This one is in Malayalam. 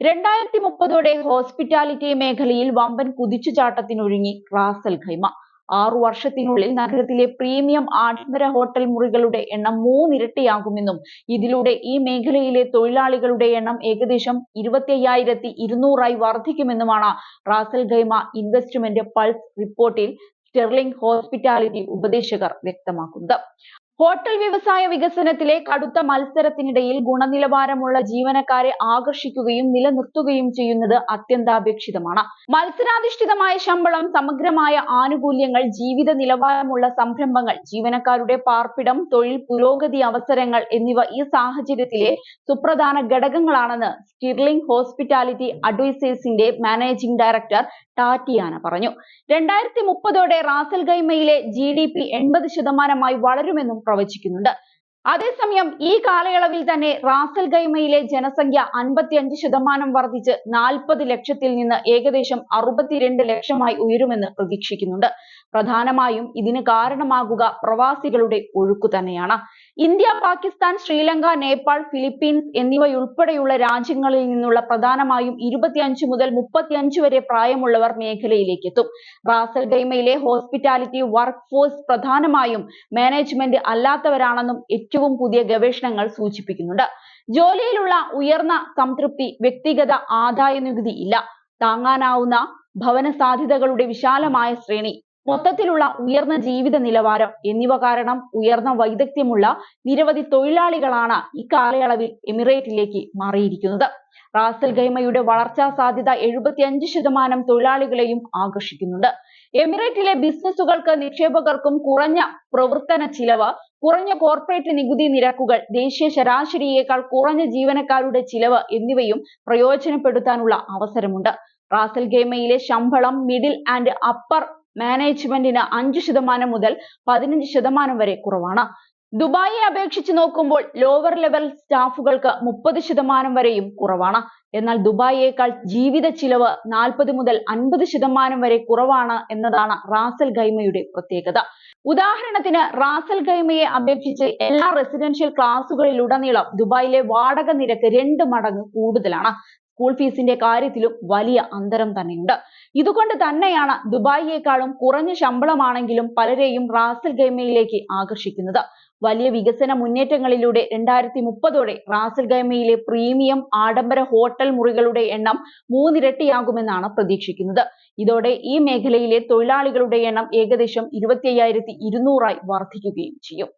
2030 ഹോസ്പിറ്റാലിറ്റി മേഖലയിൽ വമ്പൻ കുതിച്ചുചാട്ടത്തിനൊരുങ്ങി റാസൽ ഖൈമ. 6 വർഷത്തിനുള്ളിൽ നഗരത്തിലെ പ്രീമിയം ആഡംബര ഹോട്ടൽ മുറികളുടെ എണ്ണം 3 ഇരട്ടിയാകുമെന്നും ഇതിലൂടെ ഈ മേഖലയിലെ തൊഴിലാളികളുടെ എണ്ണം ഏകദേശം 25,200 വർദ്ധിക്കുമെന്നുമാണ് റാസൽ ഖൈമ ഇൻവെസ്റ്റ്മെന്റ് പൾസ് റിപ്പോർട്ടിൽ സ്റ്റെർലിംഗ് ഹോസ്പിറ്റാലിറ്റി ഉപദേശകർ വ്യക്തമാക്കുന്നത്. ഹോട്ടൽ വ്യവസായ വികസനത്തിലെ കടുത്ത മത്സരത്തിനിടയിൽ ഗുണനിലവാരമുള്ള ജീവനക്കാരെ ആകർഷിക്കുകയും നിലനിർത്തുകയും ചെയ്യുന്നത് അത്യന്താപേക്ഷിതമാണ്. മത്സരാധിഷ്ഠിതമായ ശമ്പളം, സമഗ്രമായ ആനുകൂല്യങ്ങൾ, ജീവിത നിലവാരമുള്ള സംരംഭങ്ങൾ, ജീവനക്കാരുടെ പാർപ്പിടം, തൊഴിൽ പുരോഗതി അവസരങ്ങൾ എന്നിവ ഈ സാഹചര്യത്തിലെ സുപ്രധാന ഘടകങ്ങളാണെന്ന് സ്റ്റെർലിംഗ് ഹോസ്പിറ്റാലിറ്റി അഡ്വൈസേഴ്സിന്റെ മാനേജിംഗ് ഡയറക്ടർ ടാറ്റിയാന പറഞ്ഞു. 2030 റാസൽ ഖൈമയിലെ GDP 80% വളരുമെന്നും പ്രവചിക്കുന്നുണ്ട്. അതേസമയം ഈ കാലയളവിൽ തന്നെ റാസൽ ഖൈമയിലെ ജനസംഖ്യ 55% വർദ്ധിച്ച് 40 ലക്ഷത്തിൽ നിന്ന് ഏകദേശം 62 ലക്ഷമായി ഉയരുമെന്ന് പ്രതീക്ഷിക്കുന്നുണ്ട്. പ്രധാനമായും ഇതിന് കാരണമാകുക പ്രവാസികളുടെ ഒഴുക്കു തന്നെയാണ്. ഇന്ത്യ, പാകിസ്ഥാൻ, ശ്രീലങ്ക, നേപ്പാൾ, ഫിലിപ്പീൻസ് എന്നിവയുൾപ്പെടെയുള്ള രാജ്യങ്ങളിൽ നിന്നുള്ള പ്രധാനമായും 25 മുതൽ 35 വരെ പ്രായമുള്ളവർ മേഖലയിലേക്ക് എത്തും. റാസൽ ഖൈമയിലെ ഹോസ്പിറ്റാലിറ്റി വർക്ക് ഫോഴ്സ് പ്രധാനമായും മാനേജ്മെന്റ് അല്ലാത്തവരാണെന്നും ഏറ്റവും പുതിയ ഗവേഷണങ്ങൾ സൂചിപ്പിക്കുന്നുണ്ട്. ജോലിയിലുള്ള ഉയർന്ന സംതൃപ്തി, വ്യക്തിഗത ആദായ നികുതി ഇല്ല, താങ്ങാനാവുന്ന ഭവന സാധ്യതകളുടെ വിശാലമായ ശ്രേണി, മൊത്തത്തിലുള്ള ഉയർന്ന ജീവിത നിലവാരം എന്നിവ കാരണം ഉയർന്ന വൈദഗ്ധ്യമുള്ള നിരവധി തൊഴിലാളികളാണ് ഈ കാലയളവിൽ എമിറേറ്റിലേക്ക് മാറിയിരിക്കുന്നത്. റാസൽ ഖൈമയുടെ വളർച്ചാ സാധ്യത 75% തൊഴിലാളികളെയും ആകർഷിക്കുന്നുണ്ട്. എമിറേറ്റിലെ ബിസിനസ്സുകൾക്ക്, നിക്ഷേപകർക്കും കുറഞ്ഞ പ്രവർത്തന ചിലവ്, കുറഞ്ഞ കോർപ്പറേറ്റ് നികുതി നിരക്കുകൾ, ദേശീയ ശരാശരിയേക്കാൾ കുറഞ്ഞ ജീവനക്കാരുടെ ചിലവ് എന്നിവയും പ്രയോജനപ്പെടുത്താനുള്ള അവസരമുണ്ട്. റാസൽ ഖൈമയിലെ ശമ്പളം മിഡിൽ ആൻഡ് അപ്പർ മാനേജ്മെന്റിന് 5% മുതൽ 15% വരെ കുറവാണ്. ദുബായിയെ അപേക്ഷിച്ച് നോക്കുമ്പോൾ ലോവർ ലെവൽ സ്റ്റാഫുകൾക്ക് 30% വരെയും കുറവാണ്. എന്നാൽ ദുബായിയേക്കാൾ ജീവിത ചിലവ് 40 മുതൽ 50% വരെ കുറവാണ് എന്നതാണ് റാസൽ ഖൈമയുടെ പ്രത്യേകത. ഉദാഹരണത്തിന്, റാസൽ ഖൈമയെ അപേക്ഷിച്ച് എല്ലാ റെസിഡൻഷ്യൽ ക്ലാസുകളിലുടനീളം ദുബായിലെ വാടക നിരക്ക് 2 മടങ്ങ് കൂടുതലാണ്. സ്കൂൾ ഫീസിന്റെ കാര്യത്തിലും വലിയ അന്തരം തന്നെയുണ്ട്. ഇതുകൊണ്ട് തന്നെയാണ് ദുബായിയേക്കാളും കുറഞ്ഞ ശമ്പളമാണെങ്കിലും പലരെയും റാസൽ ഖൈമയിലേക്ക് ആകർഷിക്കുന്നത്. വലിയ വികസന മുന്നേറ്റങ്ങളിലൂടെ 2030 റാസൽ ഖൈമയിലെ പ്രീമിയം ആഡംബര ഹോട്ടൽ മുറികളുടെ എണ്ണം 3 ഇരട്ടിയാകുമെന്നാണ് പ്രതീക്ഷിക്കുന്നത്. ഇതോടെ ഈ മേഖലയിലെ തൊഴിലാളികളുടെ എണ്ണം ഏകദേശം 25,200 വർദ്ധിക്കുകയും ചെയ്യും.